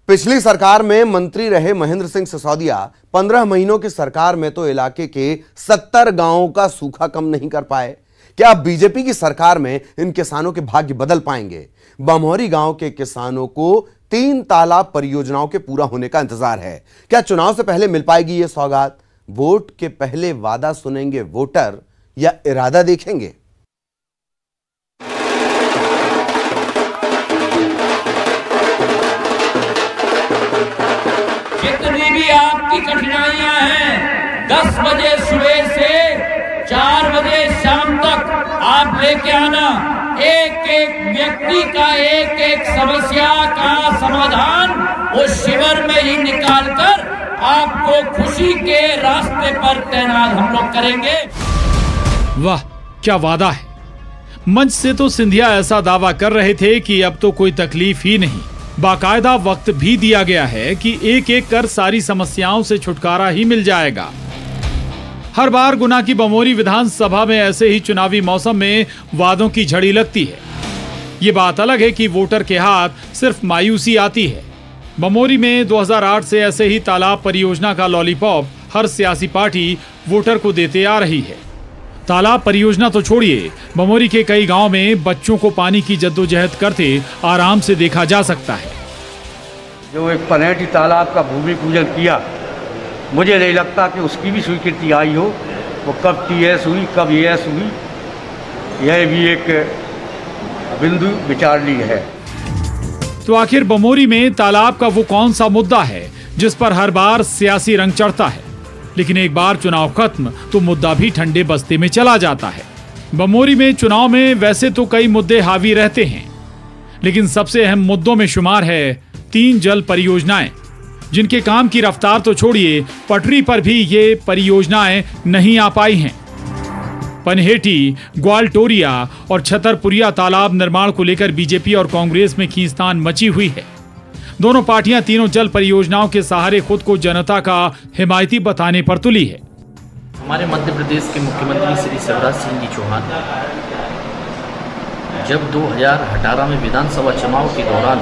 पिछली सरकार में मंत्री रहे महेंद्र सिंह सिसोदिया 15 महीनों की सरकार में तो इलाके के 70 गांवों का सूखा कम नहीं कर पाए। क्या अब बीजेपी की सरकार में इन किसानों के भाग्य बदल पाएंगे? बमोरी गांव के किसानों को 3 तालाब परियोजनाओं के पूरा होने का इंतजार है। क्या चुनाव से पहले मिल पाएगी यह सौगात? वोट के पहले वादा सुनेंगे वोटर या इरादा देखेंगे? जितनी भी आपकी कठिनाइयां हैं, 10 बजे सुबह से 4 बजे शाम तक आप लेके आना। एक एक व्यक्ति का एक एक समस्या का समाधान उस शिविर में ही निकालकर आपको खुशी के रास्ते पर तैनात हम लोग करेंगे। वाह, क्या वादा है। मंच से तो सिंधिया ऐसा दावा कर रहे थे कि अब तो कोई तकलीफ ही नहीं। बाकायदा वक्त भी दिया गया है कि एक एक कर सारी समस्याओं से छुटकारा ही मिल जाएगा। हर बार गुना की बमोरी विधानसभा में ऐसे ही चुनावी मौसम में वादों की झड़ी लगती है। ये बात अलग है कि वोटर के हाथ सिर्फ मायूसी आती है। बमोरी में 2008 से ऐसे ही तालाब परियोजना का लॉलीपॉप हर सियासी पार्टी वोटर को देते आ रही है। तालाब परियोजना तो छोड़िए, बमोरी के कई गांव में बच्चों को पानी की जद्दोजहद करते आराम से देखा जा सकता है। जो एक पनेटी तालाब का भूमि पूजन किया, मुझे नहीं लगता कि उसकी भी स्वीकृति आई हो। वो कब टीएस हुई, कब ईएस हुई, यह भी एक बिंदु विचारणीय है। तो आखिर बमोरी में तालाब का वो कौन सा मुद्दा है जिस पर हर बार सियासी रंग चढ़ता है, लेकिन एक बार चुनाव खत्म तो मुद्दा भी ठंडे बस्ते में चला जाता है। बमोरी में चुनाव में वैसे तो कई मुद्दे हावी रहते हैं, लेकिन सबसे अहम मुद्दों में शुमार है 3 जल परियोजनाएं, जिनके काम की रफ्तार तो छोड़िए, पटरी पर भी ये परियोजनाएं नहीं आ पाई हैं। पनहेटी, ग्वालटोरिया और छतरपुरिया तालाब निर्माण को लेकर बीजेपी और कांग्रेस में खींचतान मची हुई है। दोनों पार्टियां तीनों जल परियोजनाओं के सहारे खुद को जनता का हिमायती बताने पर तुली है। हमारे मध्य प्रदेश के मुख्यमंत्री श्री शिवराज सिंह जी चौहान जब 2018 में विधानसभा चुनाव के दौरान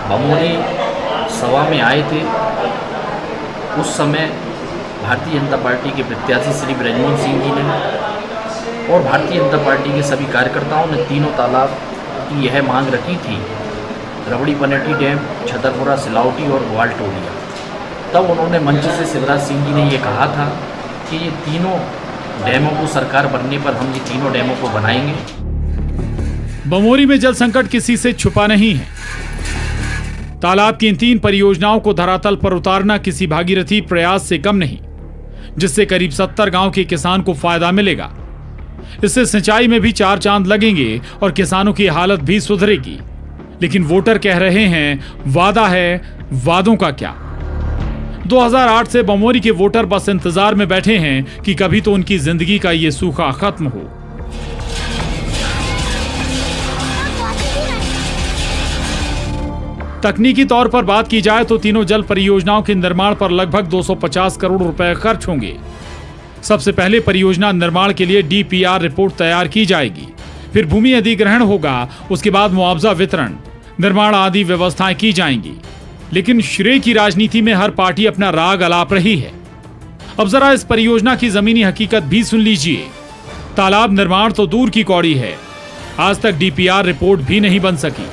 बमोरी सभा में आए थे, उस समय भारतीय जनता पार्टी के प्रत्याशी श्री ब्रजमोहन सिंह जी ने और भारतीय जनता पार्टी के सभी कार्यकर्ताओं ने तीनों तालाब की यह मांग रखी थी, रबड़ी पनेटी डैम, छतरपुरा सिलावटी और ग्वालटोरिया। तब उन्होंने मंच से शिवराज सिंह जी ने ये कहा था कि ये तीनों डैमों को सरकार बनने पर हम ये तीनों डैमों को बनाएंगे। बमोरी में जल संकट किसी से छुपा नहीं है। तालाब की इन 3 परियोजनाओं को धरातल पर उतारना किसी भागीरथी प्रयास से कम नहीं, जिससे करीब 70 गांव के किसान को फायदा मिलेगा। इससे सिंचाई में भी 4 चांद लगेंगे और किसानों की हालत भी सुधरेगी। लेकिन वोटर कह रहे हैं वादा है, वादों का क्या? 2008 से बमोरी के वोटर बस इंतजार में बैठे हैं कि कभी तो उनकी जिंदगी का ये सूखा खत्म हो। तकनीकी तौर पर बात की जाए तो तीनों जल परियोजनाओं के निर्माण पर लगभग 250 करोड़ रुपए खर्च होंगे। सबसे पहले परियोजना निर्माण के लिए डीपीआर रिपोर्ट तैयार की जाएगी, फिर भूमि अधिग्रहण होगा, उसके बाद मुआवजा वितरण, निर्माण आदि व्यवस्थाएं की जाएंगी। लेकिन श्रेय की राजनीति में हर पार्टी अपना राग अलाप रही है। अब जरा इस परियोजना की जमीनी हकीकत भी सुन लीजिए। तालाब निर्माण तो दूर की कौड़ी है, आज तक डीपीआर रिपोर्ट भी नहीं बन सकी।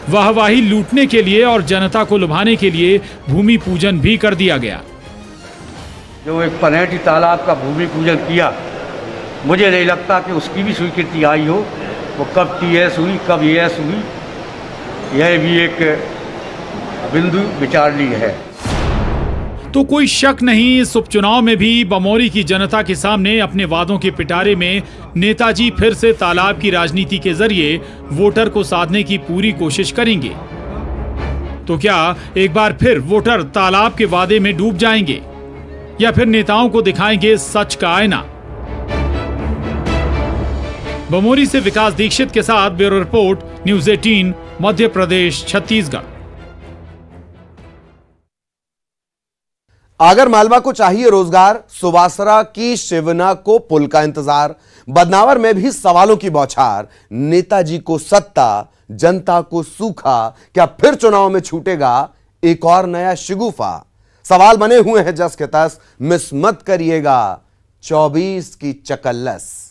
वाहवाही लूटने के लिए और जनता को लुभाने के लिए भूमि पूजन भी कर दिया गया। जो एक पनेटी तालाब का भूमि पूजन किया, मुझे नहीं लगता कि उसकी भी स्वीकृति आई हो। वो कब टीएस हुई, कब ईएस हुई, यह भी एक बिंदु विचारणीय है। तो कोई शक नहीं, इस उपचुनाव में भी बमोरी की जनता के सामने अपने वादों के पिटारे में नेताजी फिर से तालाब की राजनीति के जरिए वोटर को साधने की पूरी कोशिश करेंगे। तो क्या एक बार फिर वोटर तालाब के वादे में डूब जाएंगे या फिर नेताओं को दिखाएंगे सच का आईना? बमोरी से विकास दीक्षित के साथ bureau report, news 18, Madhya Pradesh, Chhattisgarh. Agar Malwa को चाहिए रोजगार, सुवासरा की शिवना को पुल का इंतजार। बदनावर में भी सवालों की बौछार, नेताजी को सत्ता, जनता को सूखा, क्या फिर चुनाव में छूटेगा एक और नया शिगुफा? सवाल बने हुए हैं जस के तस, मिस मत करिएगा 24 की चकल्लस।